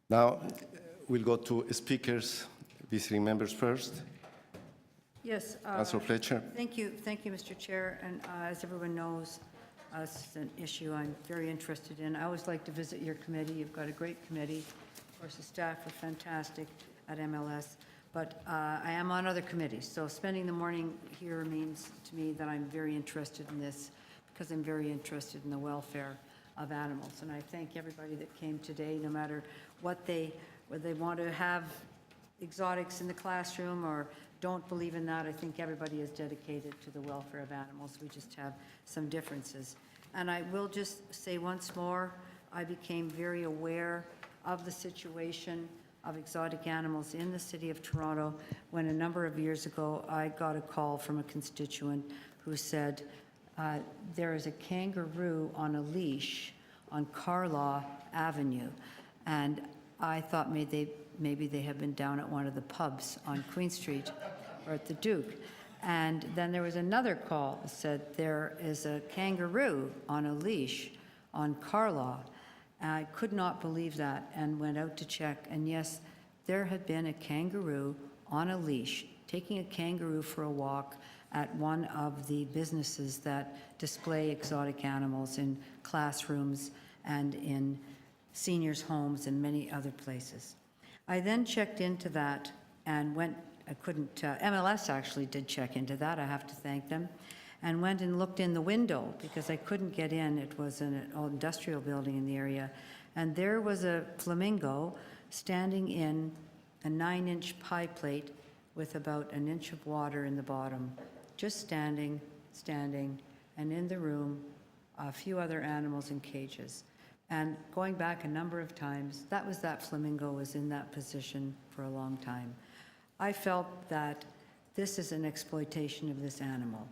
Now, we'll go to speakers, visiting members first. Yes. Councillor Fletcher. Thank you, Mr. Chair. And as everyone knows, this is an issue I'm very interested in. I always like to visit your committee. You've got a great committee. Of course, the staff are fantastic at ML&S. But I am on other committees, so spending the morning here means to me that I'm very interested in this because I'm very interested in the welfare of animals. And I thank everybody that came today, no matter whether they want to have exotics in the classroom or don't believe in that. I think everybody is dedicated to the welfare of animals. We just have some differences. And I will just say once more, I became very aware of the situation of exotic animals in the city of Toronto when a number of years ago I got a call from a constituent who said, there is a kangaroo on a leash on Carlaw Avenue. And I thought maybe they have been down at one of the pubs on Queen Street or at the Duke. And then there was another call that said there is a kangaroo on a leash on Carlaw. I could not believe that and went out to check. And yes, there had been a kangaroo on a leash, taking a kangaroo for a walk at one of the businesses that display exotic animals in classrooms and in seniors' homes and many other places. I then checked into that and went, ML&S actually did check into that, I have to thank them, and went and looked in the window because I couldn't get in. It was an old industrial building in the area. And there was a flamingo standing in a 9-inch pie plate with about an inch of water in the bottom, just standing, and in the room, a few other animals in cages. And going back a number of times, that flamingo was in that position for a long time. I felt that this is an exploitation of this animal.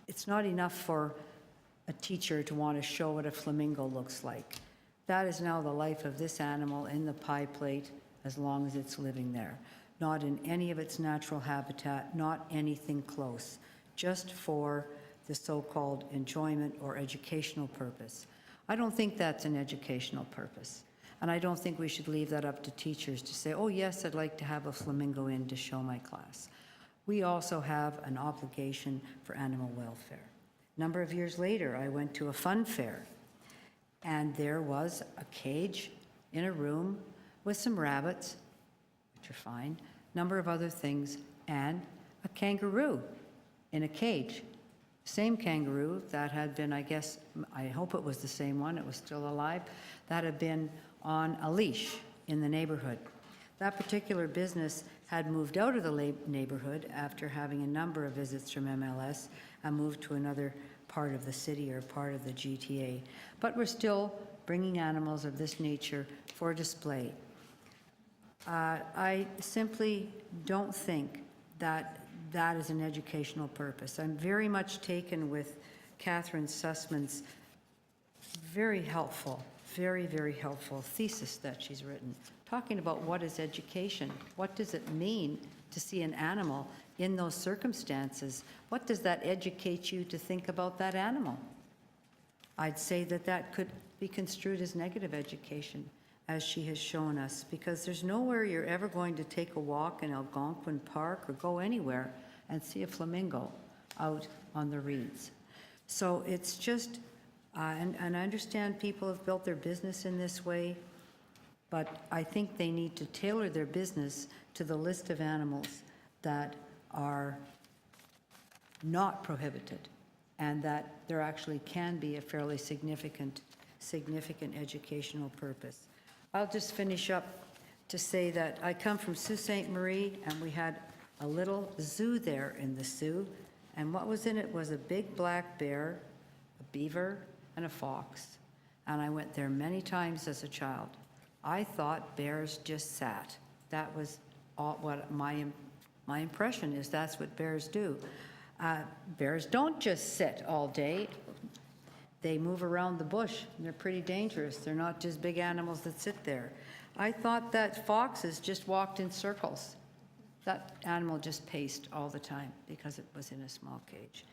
It's not enough for a teacher to want to show what a flamingo looks like. That is now the life of this animal in the pie plate as long as it's living there. Not in any of its natural habitat, not anything close, just for the so-called enjoyment or educational purpose. I don't think that's an educational purpose. And I don't think we should leave that up to teachers to say, oh yes, I'd like to have a flamingo in to show my class. We also have an obligation for animal welfare. A number of years later, I went to a fun fair, and there was a cage in a room with some rabbits, which are fine, a number of other things, and a kangaroo in a cage. Same kangaroo that had been, I guess, I hope it was the same one, it was still alive, that had been on a leash in the neighborhood. That particular business had moved out of the neighborhood after having a number of visits from ML&S and moved to another part of the city or part of the GTA. But we're still bringing animals of this nature for display. I simply don't think that that is an educational purpose. I'm very much taken with Catherine Sussman's very helpful, very, very helpful thesis that she's written, talking about what is education. What does it mean to see an animal in those circumstances? What does that educate you to think about that animal? I'd say that that could be construed as negative education, as she has shown us, because there's nowhere you're ever going to take a walk in Algonquin Park or go anywhere and see a flamingo out on the reeds. So it's just, and I understand people have built their business in this way, but I think they need to tailor their business to the list of animals that are not prohibited, and that there actually can be a fairly significant educational purpose. I'll just finish up to say that I come from Sault Ste. Marie, and we had a little zoo there in the Sioux, and what was in it was a big black bear, a beaver, and a fox. And I went there many times as a child. I thought bears just sat. That was all what my impression is. That's what bears do. Bears don't just sit all day. They move around the bush, and they're pretty dangerous. They're not just big animals that sit there. I thought that foxes just walked in circles. That animal just paced all the time because it was in a small cage.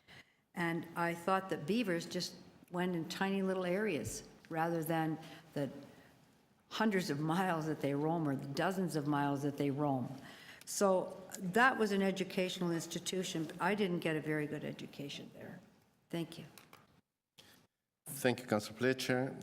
And I thought that beavers just went in tiny little areas rather than the hundreds of miles that they roam or dozens of miles that they roam. So that was an educational institution, but I didn't get a very good education there. Thank you. Thank you, Councillor Fletcher.